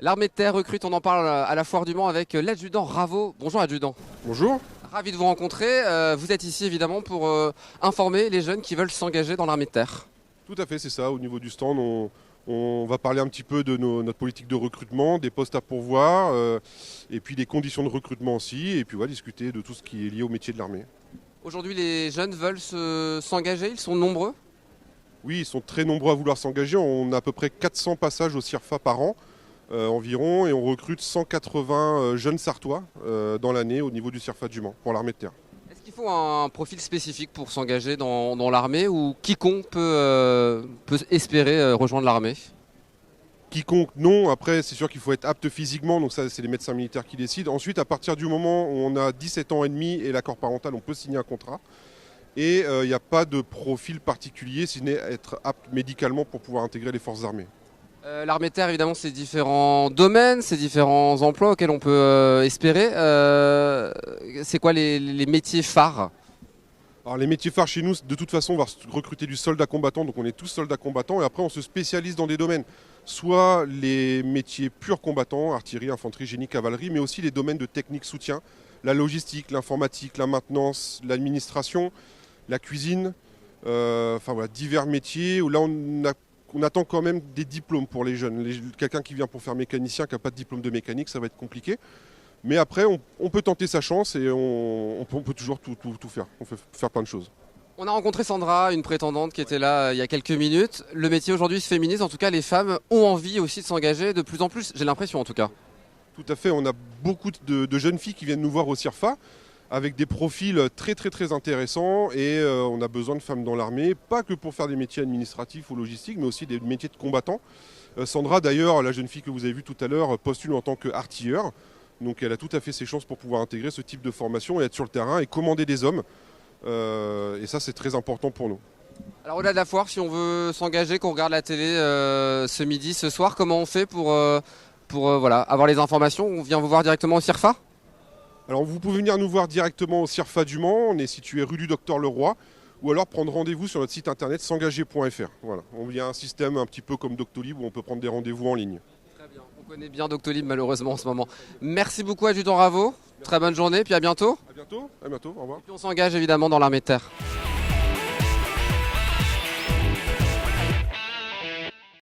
L'armée de terre recrute, on en parle à la foire du Mans avec l'adjudant Raveau. Bonjour adjudant. Bonjour. Ravi de vous rencontrer. Vous êtes ici évidemment pour informer les jeunes qui veulent s'engager dans l'armée de terre. Tout à fait, c'est ça. Au niveau du stand, on va parler un petit peu de notre politique de recrutement, des postes à pourvoir, et puis des conditions de recrutement aussi, et puis on va discuter de tout ce qui est lié au métier de l'armée. Aujourd'hui, les jeunes veulent s'engager, ils sont nombreux. Oui, ils sont très nombreux à vouloir s'engager. On a à peu près 400 passages au CIRFA par an environ, et on recrute 180 jeunes Sartois dans l'année au niveau du CIRFA du Mans pour l'armée de terre. Est-ce qu'il faut un profil spécifique pour s'engager dans l'armée ou quiconque peut espérer rejoindre l'armée? Quiconque, non. Après, c'est sûr qu'il faut être apte physiquement, donc ça, c'est les médecins militaires qui décident. Ensuite, à partir du moment où on a 17 ans et demi et l'accord parental, on peut signer un contrat. Et il n'y a pas de profil particulier, si ce n'est être apte médicalement pour pouvoir intégrer les forces armées. L'armée de terre, évidemment, c'est différents domaines, c'est différents emplois auxquels on peut espérer. C'est quoi les métiers phares? Alors les métiers phares chez nous, de toute façon, on va recruter du soldat combattant, donc on est tous soldats combattants, et après on se spécialise dans des domaines, soit les métiers purs combattants, artillerie, infanterie, génie, cavalerie, mais aussi les domaines de technique soutien, la logistique, l'informatique, la maintenance, l'administration, la cuisine, enfin voilà, divers métiers où là on attend quand même des diplômes pour les jeunes. Quelqu'un qui vient pour faire mécanicien, qui n'a pas de diplôme de mécanique, ça va être compliqué. Mais après, on peut tenter sa chance et on peut toujours tout faire. On peut faire plein de choses. On a rencontré Sandra, une prétendante qui était là il y a quelques minutes. Le métier aujourd'hui se féminise, en tout cas les femmes ont envie aussi de s'engager de plus en plus, j'ai l'impression en tout cas. Tout à fait, on a beaucoup de jeunes filles qui viennent nous voir au CIRFA avec des profils très intéressants et on a besoin de femmes dans l'armée, pas que pour faire des métiers administratifs ou logistiques, mais aussi des métiers de combattants. Sandra d'ailleurs, la jeune fille que vous avez vue tout à l'heure, postule en tant qu'artilleur. Donc elle a tout à fait ses chances pour pouvoir intégrer ce type de formation et être sur le terrain et commander des hommes. Et ça c'est très important pour nous. Alors au-delà de la foire, si on veut s'engager, qu'on regarde la télé ce midi, ce soir, comment on fait pour voilà, avoir les informations? On vient vous voir directement au CIRFA? Alors vous pouvez venir nous voir directement au CIRFA du Mans, on est situé rue du Docteur Leroy, ou alors prendre rendez-vous sur notre site internet s'engager.fr. Voilà. Il y a un système un petit peu comme Doctolib où on peut prendre des rendez-vous en ligne. Très bien, on connaît bien Doctolib malheureusement en ce moment. Merci beaucoup adjudant Raveau, très bonne journée, puis à bientôt. À bientôt, au revoir. Et puis on s'engage évidemment dans l'armée de terre.